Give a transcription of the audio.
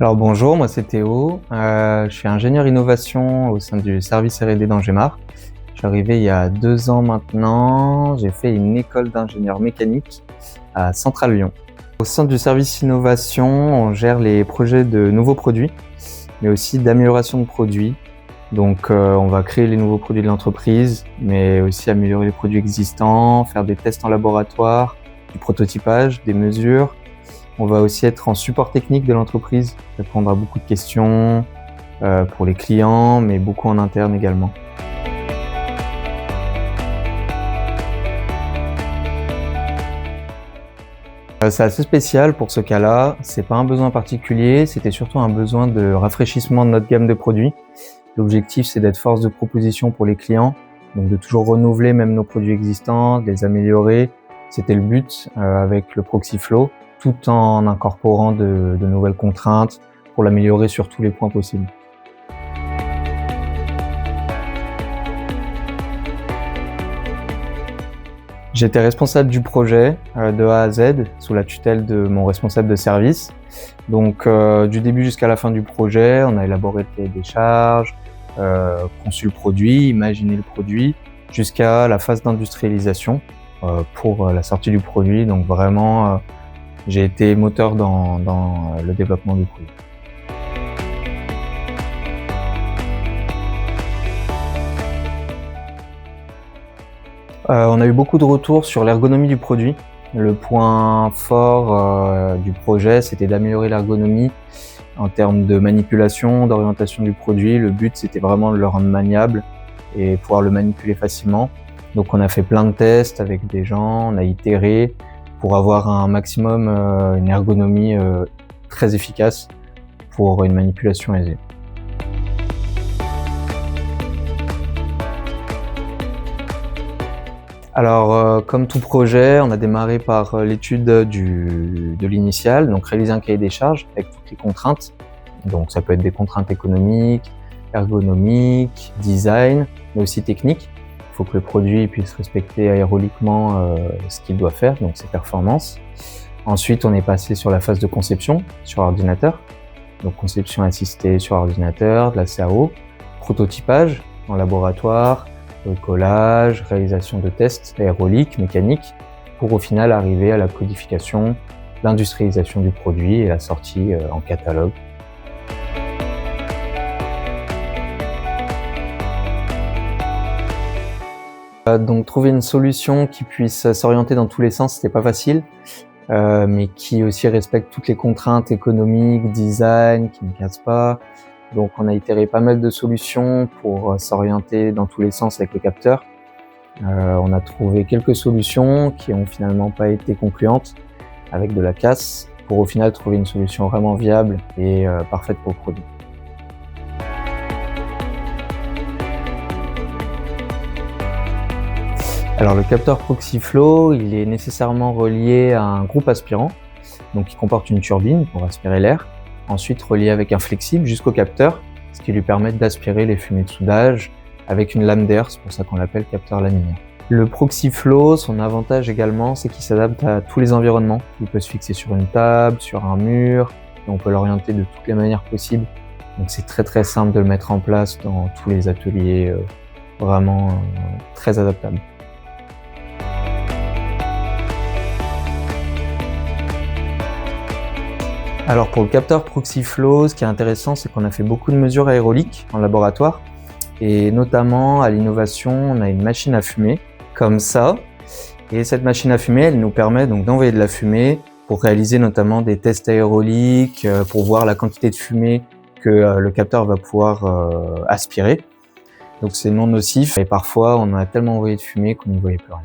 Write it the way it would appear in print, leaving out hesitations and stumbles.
Alors bonjour, moi c'est Théo, je suis ingénieur innovation au sein du service R&D d'Engemar. Je suis arrivé il y a 2 ans maintenant, j'ai fait une école d'ingénieur mécanique à Centrale Lyon. Au sein du service innovation, on gère les projets de nouveaux produits, mais aussi d'amélioration de produits. Donc on va créer les nouveaux produits de l'entreprise, mais aussi améliorer les produits existants, faire des tests en laboratoire, du prototypage, des mesures. On va aussi être en support technique de l'entreprise, répondre à beaucoup de questions pour les clients, mais beaucoup en interne également. C'est assez spécial pour ce cas-là. C'est pas un besoin particulier, c'était surtout un besoin de rafraîchissement de notre gamme de produits. L'objectif, c'est d'être force de proposition pour les clients, donc de toujours renouveler même nos produits existants, de les améliorer. C'était le but avec le Proxiflow, tout en incorporant de nouvelles contraintes pour l'améliorer sur tous les points possibles. J'étais responsable du projet de A à Z, sous la tutelle de mon responsable de service. Donc du début jusqu'à la fin du projet, on a élaboré le cahier des charges, conçu le produit, imaginé le produit, jusqu'à la phase d'industrialisation pour la sortie du produit. Donc vraiment, j'ai été moteur dans le développement du produit. On a eu beaucoup de retours sur l'ergonomie du produit. Le point fort du projet, c'était d'améliorer l'ergonomie en termes de manipulation, d'orientation du produit. Le but, c'était vraiment de le rendre maniable et pouvoir le manipuler facilement. Donc on a fait plein de tests avec des gens, on a itéré pour avoir un maximum, une ergonomie très efficace pour une manipulation aisée. Alors, comme tout projet, on a démarré par l'étude de l'initial, donc réaliser un cahier des charges avec toutes les contraintes. Donc ça peut être des contraintes économiques, ergonomiques, design, mais aussi techniques. Il faut que le produit puisse respecter aéroliquement ce qu'il doit faire, donc ses performances. Ensuite, on est passé sur la phase de conception sur ordinateur. Donc conception assistée sur ordinateur, de la CAO, prototypage en laboratoire, bricolage, réalisation de tests aéroliques, mécaniques, pour au final arriver à la codification, l'industrialisation du produit et la sortie en catalogue. Donc trouver une solution qui puisse s'orienter dans tous les sens, c'était pas facile, mais qui aussi respecte toutes les contraintes économiques, design, qui ne casse pas. Donc on a itéré pas mal de solutions pour s'orienter dans tous les sens avec le capteur. On a trouvé quelques solutions qui ont finalement pas été concluantes, avec de la casse, pour au final trouver une solution vraiment viable et parfaite pour le produit. Alors le capteur Proxiflow, il est nécessairement relié à un groupe aspirant, donc qui comporte une turbine pour aspirer l'air, ensuite relié avec un flexible jusqu'au capteur, ce qui lui permet d'aspirer les fumées de soudage avec une lame d'air, c'est pour ça qu'on l'appelle capteur laminaire. Le Proxiflow, son avantage également, c'est qu'il s'adapte à tous les environnements. Il peut se fixer sur une table, sur un mur, et on peut l'orienter de toutes les manières possibles. Donc c'est très simple de le mettre en place dans tous les ateliers, vraiment très adaptable. Alors pour le capteur Proxiflow, ce qui est intéressant, c'est qu'on a fait beaucoup de mesures aéroliques en laboratoire, et notamment à l'innovation, on a une machine à fumer comme ça, et cette machine à fumer, elle nous permet donc d'envoyer de la fumée pour réaliser notamment des tests aéroliques, pour voir la quantité de fumée que le capteur va pouvoir aspirer. Donc c'est non nocif, et parfois on a tellement envoyé de fumée qu'on n'y voyait plus rien.